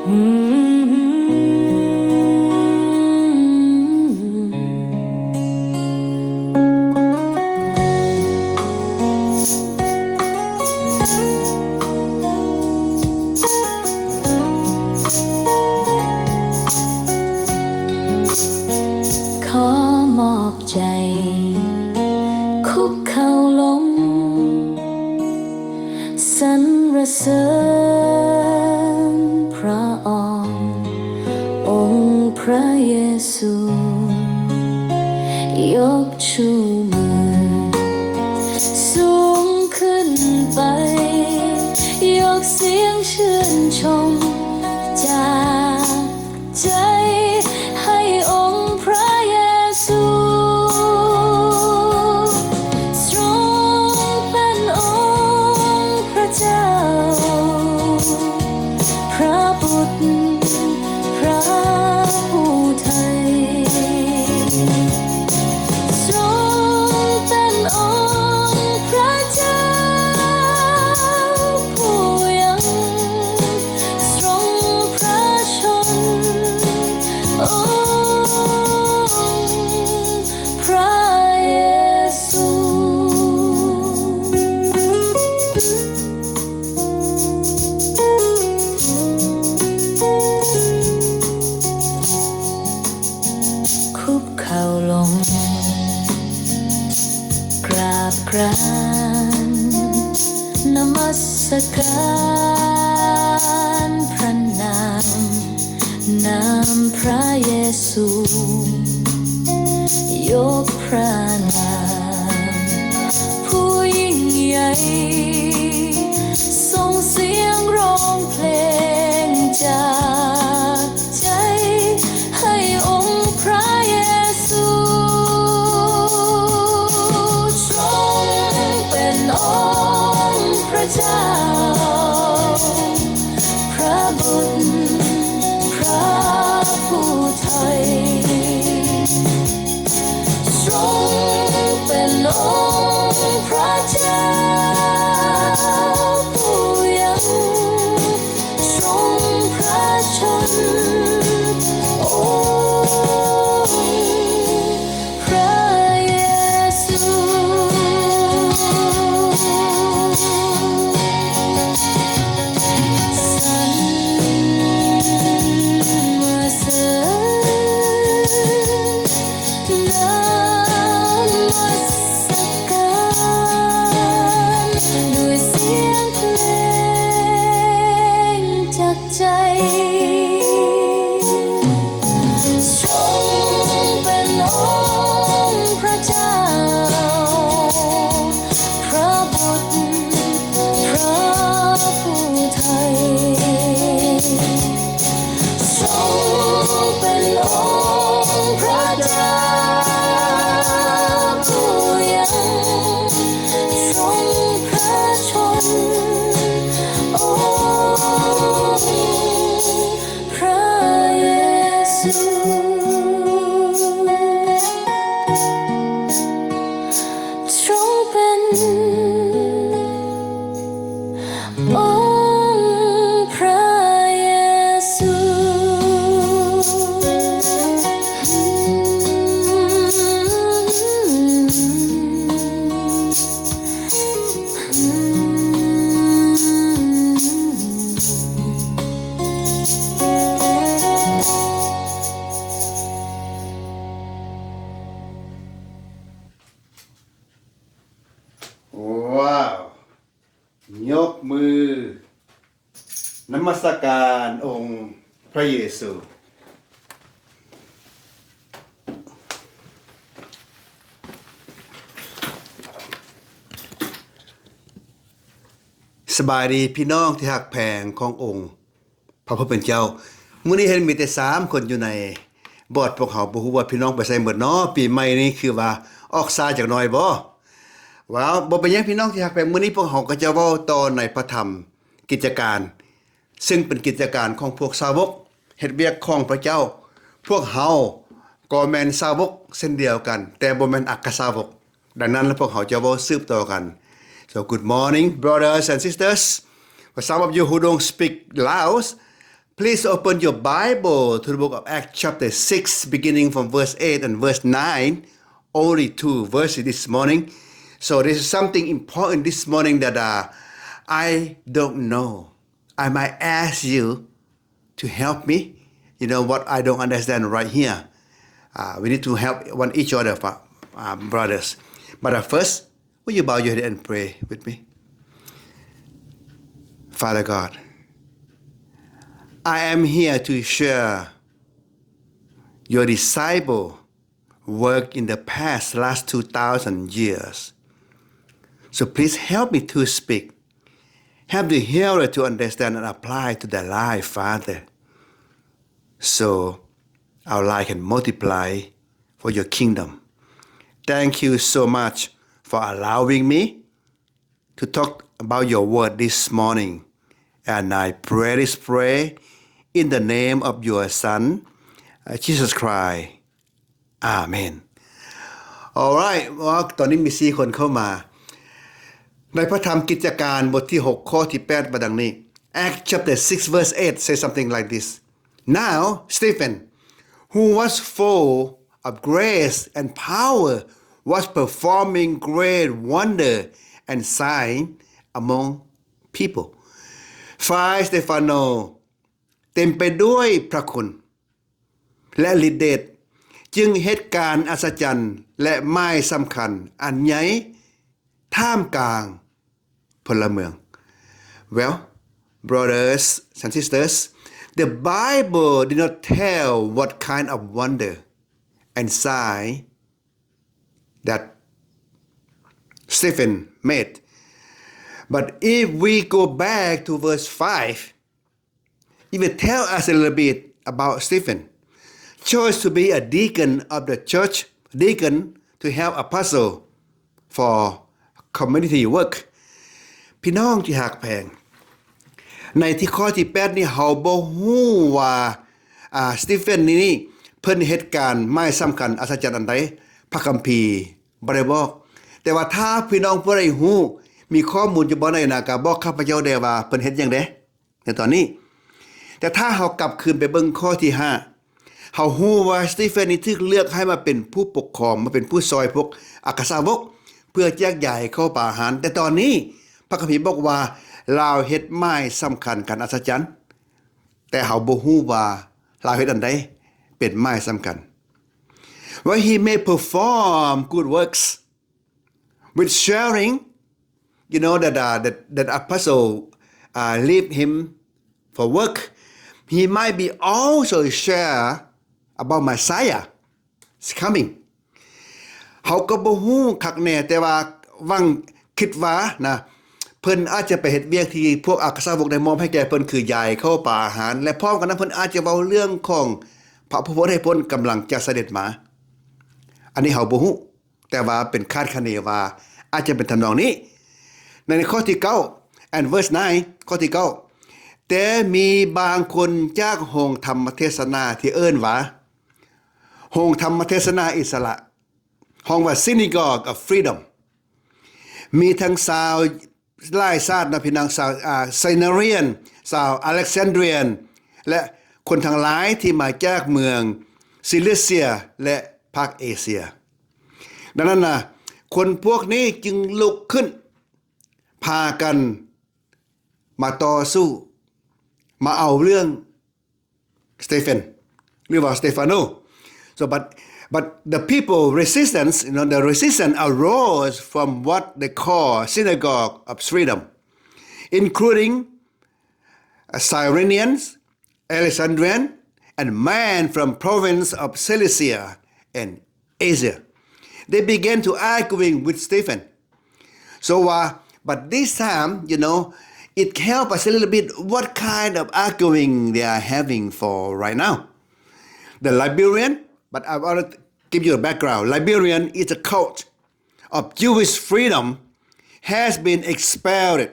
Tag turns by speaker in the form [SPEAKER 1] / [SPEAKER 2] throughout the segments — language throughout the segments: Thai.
[SPEAKER 1] ขอมอบใจคุกเข่าลงสรรเสริญพระองค์องค์พระเยซูยกชูมือสูงขึ้นไปยกเสียงชื่นชมจากใจให้องค์พระเยซูทรงเป็นองค์พระเจ้าพระบุตรพระผู้ไทยทรงเป็นองค์พระเจ้าผู้ยังทรงพระชนองค์พระเยซูคุกเข่าลงกราบกรานนมัสการพระนามพระเยซูยกพระนามผู้ยิ่งใหญ่ส่งเสียงร้องเพลงจากใจให้องค์พระเยซูทรงเป็นองค์พระเจ้าพระบุตรพระผู้ไทยทรงเป็นองค์พระเจ้าผู้ยังทรงพระชนองค์พระเยซูสรรเสริญนมัสการด้วยเสียงเพลงจากใจทรงเป็นองค์พระเจ้าพระบุตรพระผู้ไทยทรงเป็นองค์พระเจ้าผู้ยังทรงพระชนองค์พระเยซูทรงเป็นองค์พระเยซู
[SPEAKER 2] ว้าวยกมือนมัสการองค์พระเยซูสบายดีพี่น้องที่หักแพงขององค์พระผู้เป็นเจ้ามื้อนี้เห็นมีแต่3คนอยู่ในบอร์ดพวกเขาบ่ฮู้ว่าพี่น้องไปไสหมดเนาะปีใหม่นี้คือว่าออกซาจากน้อยบ่ว้าวบ่เป็นหยังพี่น้องที่หักแพงมื้อนี้พวกเขาก็จะเว้าต่อในพระธรรมกิจการซึ่งเป็นกิจการของพวกสาวกเฮ็ดเวียกของพระเจ้าพวกเฮาก็แม่นสาวกเช่นเดียวกันแต่บ่แม่นอัครสาวกดังนั้นแล้วพวกเขาจะเว้าสืบต่อกัน So good morning brothers and sisters for some of you who don't speak Laos Please open your Bible to the book of Acts chapter 6 beginning from verse 8 and verse 9. Only 2 verses this morning. So this is something important this morning that I don't know. I might ask you to help me. You know what I don't understand right here. We need to help each other, brothers. But first, will you bow your head and pray with me? Father God, I am here to share your disciple work in the past last 2,000 years. So please help me to speak. Help the hearer to understand and apply to their life, Father. So our life can multiply for your kingdom. Thank you so much for allowing me to talk about your word this morning. And I pray this prayer in the name of your Son, Jesus Christ. Amen. Alright, ตอนนี้มี4คนเข้ามาในพระธรรมกิจการบทที่6ข้อที่8มาดังนี้ Acts chapter 6 verse 8 say something like this. Now, Stephen, who was full of grace and power, was performing great wonder and sign among people. ฝ่ายสเตฟานโนเต็มไปด้วยพระคุณและฤทธิ์เดชจึงเหตุการณ์อัศจรรย์และไม้สำคัญอันใหญ่ท่ามกลางพลเมือง Well, brothers and sisters, the Bible did not tell what kind of wonder and sign that Stephen made. But if we go back to verse 5, it will tell us a little bit about Stephen. Chose to be a deacon of the church, deacon to help apostle for community work. พี่น้องที่หักแพงในที่ข้อที่8นี่เฮาบ่ฮู้ว่าสตีเฟนนี่เพิ่นเหตุการณ์ไม่สำคัญอัศจรรย์อันใดพระคัมภีร์บ่ได้บอกแต่ว่าถ้าพี่น้องบ่ได้ฮู้มีข้อมูลอยู่บ่ในน่ะก็บอกข้าพเจ้าได้ว่าเพิ่นเฮ็ดหยังเด้ในตอนนี้แต่ถ้าเฮากลับคืนไปเบิ่งข้อที่5เฮาฮู้ว่าสตีเฟนนี่ถูกเลือกให้มาเป็นผู้ปกครองมาเป็นผู้ซอยพวกอัครสาวกเพื่อแจกจ่ายเข้าป่าหารแต่ตอนนี้พระคัมภีร์บอกว่าลาวเฮ็ดไม้สำคัญกันอัศจรรย์แต่เฮาบ่ฮู้ว่าลาวเฮ็ดอันใดเป็นไม้สำคัญ Well, he may perform good works with sharing, you know, that apostle leave him for work. He might be also share about Messiah is coming. เฮาก็บ่ฮู้คักแน่แต่ว่าวังคิดว่านะเพิ่นอาจจะไปเฮ็ดเวียกที่พวกอัครสาวกได้มอบให้แก่เพิ่นคือยายเข้าป่าอาหารและพร้อมกันนั้นเพิ่นอาจจะเว้าเรื่องของพระผู้ให้พ้นกำลังจะเสด็จมาอันนี้เฮาบ่ฮู้แต่ว่าเป็นคาดคะเนว่าอาจจะเป็นทำนองนี้ในข้อที่9 and verse 9ข้อที่9แต่มีบางคนจากโรงธรรมเทศนาที่เอิ้นว่าโรงธรรมเทศนาอิสระห้องว่า Synagogue of Freedom มีทั้งชาวหลายชาตินะพี่น้องชาวCyrenian ชาว Alexandrian และคนทั้งหลายที่มาจากเมืองซิลิเซียและภาคเอเชียดังนั้นนะคนพวกนี้จึงลุกขึ้นพากันมาต่อสู้มาเอาเรื่องสเตเฟนหรือว่าสเตฟานโน so but the people resistance, you know, the resistance arose from what they call synagogue of freedom, including Cyrenians, Alexandrian, and man from province of Cilicia and Asia. They began to arguing with Stephen. So, but this time, you know, it helps us a little bit what kind of arguing they are having for right now. The Liberian, but I want to give you a background. Liberian is a cult of Jewish freedom, has been expelled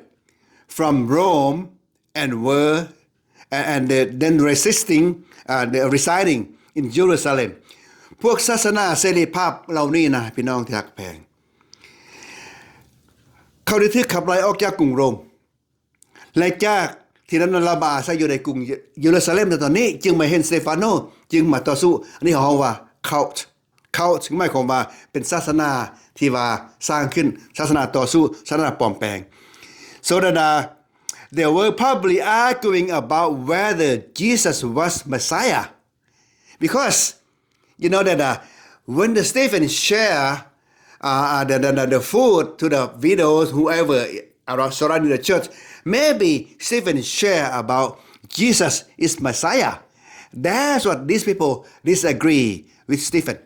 [SPEAKER 2] from Rome and then residing in Jerusalem. พวกศาสนาเสรีภาพเหล่านี้นะพี่น้องที่รักแพงเขาได้ถูกขับไล่ออกจากกรุงโรมและจาก ที่นั้นระบาดใส่อยู่ในกรุงเยรูซาเล็มในตอนนี้จึงมาเห็นสเตฟานโนจึงมาต่อสู้อันนี้เฮาว่า cult หมายความว่าเป็นศาสนาที่ว่าสร้างขึ้นศาสนาต่อสู้ศาสนาปลอมแปลง so that they were probably arguing about whether Jesus was Messiah because you know that when the Stephen share the food to the widows whoever around surrounding the church maybe Stephen share about Jesus is Messiah that's what these people disagree with Stephen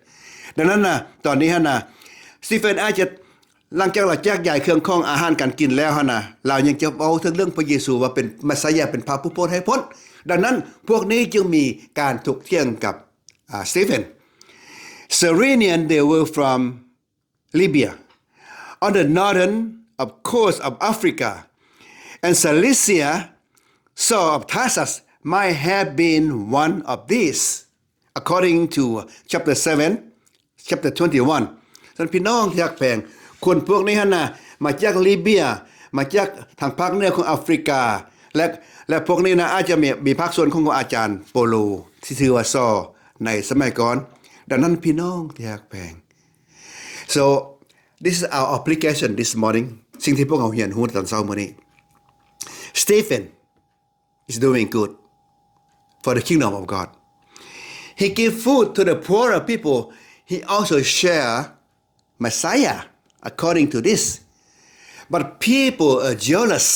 [SPEAKER 2] ดังนั้นนะตอนนี้ฮะนะสตีเฟนอาจจะหลังจากเราแจกจ่ายเครื่องของอาหารการกินแล้วฮะนะเรายังจะเอาถึงเรื่องพระเยซูว่าเป็นเมสสิยาเป็นพระผู้โปรดให้พ้นดังนั้นพวกนี้จึงมีการถกเถียงกับสตีเฟน Cyrenian they were from Libya on the northern of coast of Africa and Cilicia Saul of Tarsus might have been one of these according to chapter 7 chapter 21ท่านพี่น้องที่รักแพงคนพวกนี้หั่นน่ะมาจากลิเบียมาจากทางภาคเหนือของแอฟริกาและพวกนี้นะอาจจะมีภาคส่วนของอาจารย์โปโลที่ชื่อว่าซอในสมัยก่อนดังนั้นพี่น้องที่รักแพง so this is our application this morning สิ่งที่พวกเราเรียนรู้ตอนเช้ามื้อนี้ Stephen is doing good for the kingdom of God he give food to the poorer people he also share Messiah according to this but people are jealous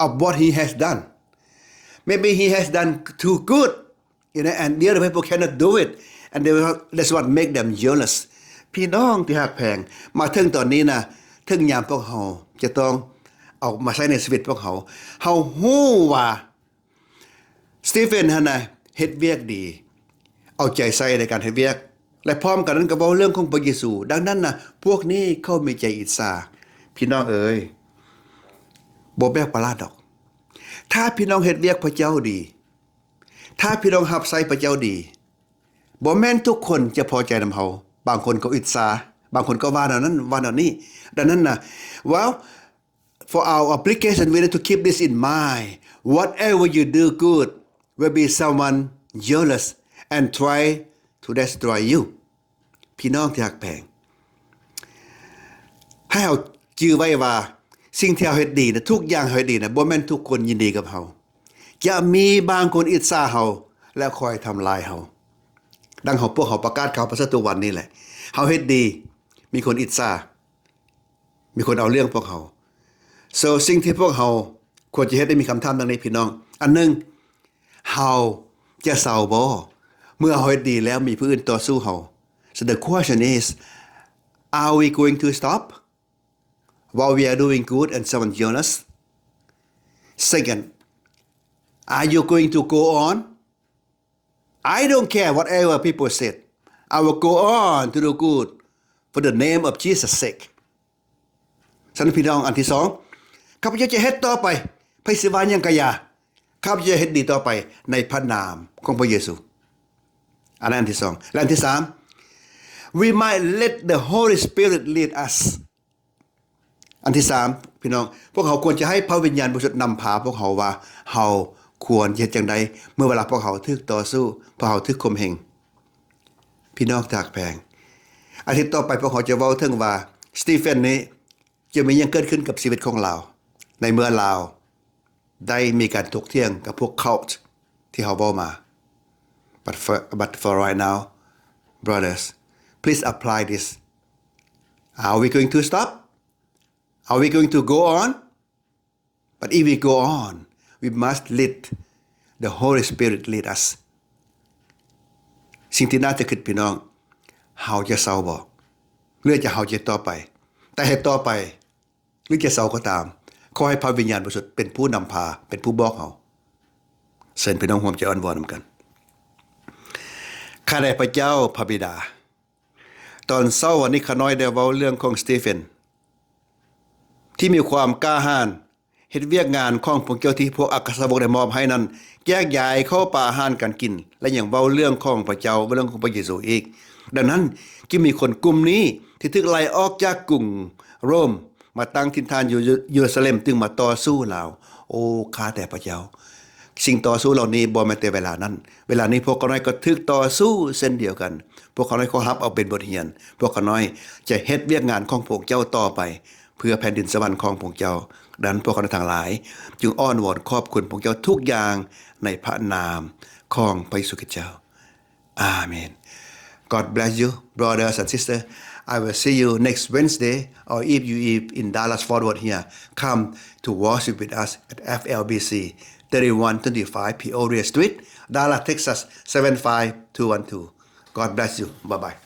[SPEAKER 2] of what he has done maybe he has done too good you know and the other people cannot do it and that's what make them jealous พี่น้องที่รักแพงมาถึงตอนนี้นะถึงยามพวกเราจะต้องเอามาใช้ในชีวิตพวกเขาเฮาฮู้ว่าสตีเฟนหั่นน่ะเฮ็ดเวียกดีเอาใจใส่ในการเฮ็ดเวียกและพร้อมกันนั้นก็เว้าเรื่องของพระเยซูดังนั้นน่ะพวกนี้เขามีใจอิจฉาพี่น้องเอ๋ยบ่แปลกประหลาดดอกถ้าพี่น้องเฮ็ดเวียกพระเจ้าดีถ้าพี่น้องรับใช้พระเจ้าดีบ่แม่นทุกคนจะพอใจนำเฮาบางคนก็อิจฉาบางคนก็ว่าแนวนั้นว่าแนวนี้ดังนั้นน่ะ well for our application we need to keep this in mind whatever you do good will be someone jealous and try to destroy you พี่น้องที่รักแพงให้เราจื้อไว้ว่าสิ่งที่เราเฮ็ดดีนะทุกอย่างเฮ็ดดีนะบ่แม่นทุกคนยินดีกับเฮาจะมีบางคนอิจฉาเฮาและคอยทำลายเฮาดังพวกเขาประกาศข่าวประเสริฐทุกวันนี้แหละเฮาเฮ็ดดีมีคนอิจฉามีคนเอาเรื่องพวกเฮา so สิ่งที่พวกเฮาควรจะเฮ็ดได้มีคำถามดังนี้พี่น้องอันนึงเฮาจะเศร้าบ่เมื่อเฮาเฮ็ดดีแล้วมีผู้อื่นต่อสู้เฮา so the question is are we going to stop while we are doing good and someone jealous second are you going to go on I don't care whatever people said I will go on to do good for the name of Jesus sake ท่านพี่น้องอันที่2ข้าพเจ้าจะเฮ็ดต่อไปไผสิว่าหยังก็อย่าข้าพเจ้าเฮ็ดดีต่อไปในพระนามของพระเยซูอันที่2และอันที่3 we might let the Holy Spirit lead us อันที่3พี่น้องพวกเขาควรจะให้พระวิญญาณบริสุทธิ์นำพาพวกเขาว่าเฮาควรเฮ็ดจังได๋เมื่อเวลาพวกเขาถูกต่อสู้พวกเขาถูกข่มเหงพี่น้องจากแพงอาทิตย์ต่อไปพวกเขาจะเว้าถึงว่าสตีเฟนนี้จะมีหยังเกิดขึ้นกับชีวิตของเราในเมื่อเราได้มีการถกเถียงกับพวก cult ที่เฮาเว้ามา but for right now brothers please apply this are we going to stop are we going to go on but if we go on we must let the Holy Spirit lead us สิ่งที่น่าจะคิดพี่น้องเฮาจะเศร้าบ่หรือจะเฮาจะต่อไปแต่ให้ต่อไปหรือจะเศร้าก็ตามขอให้พระวิญญาณบริสุทธิ์เป็นผู้นำพาเป็นผู้บอกเฮาเชิญพี่น้องร่วมใจอ้อนวอนนำกันข้าแต่พระเจ้าพระบิดาตอนเช้าวันนี้ข้าน้อยได้เว้าเรื่องของสตีเฟนที่มีความกล้าหาญเฮ็ดเวียกงานของพวกเจ้าที่พวกอัครสาวกได้มอบให้นั้นแยกย้ายเข้าป่าอาหารกันกินและยังเว้าเรื่องของพระเจ้าเรื่องของพระเยซูอีกดังนั้นจึงมีคนกลุ่มนี้ที่ถูกไล่ออกจากกรุงโรม มาตั้งถิ่นฐานอยู่เยรูซาเล็มจึงมาต่อสู้ลาวโอ้ข้าแต่พระเจ้าสิ่งต่อสู้เหล่านี้บ่แม่นแต่เวลานั้นเวลานี้พวกเขาน้อยก็ถึกต่อสู้เส้นเดียวกันพวกเขาน้อยเขารับเอาเป็นบทเรียนพวกเขาน้อยจะเฮ็ดเวียกงานของพวกเจ้าต่อไปเพื่อแผ่นดินสวรรค์ของพวกเจ้าดังนั้นพวกเขาทั้งหลายจึงอ้อนวอนขอบคุณพวกเจ้าทุกอย่างในพระนามของพระเยซูคริสต์เจ้าอาเมน God bless you brothers and sisters I will see you next Wednesday or if you in Dallas Fort Worth here come to worship with us at FLBC 3125 Peoria Street Dallas Texas 75212 God bless you bye bye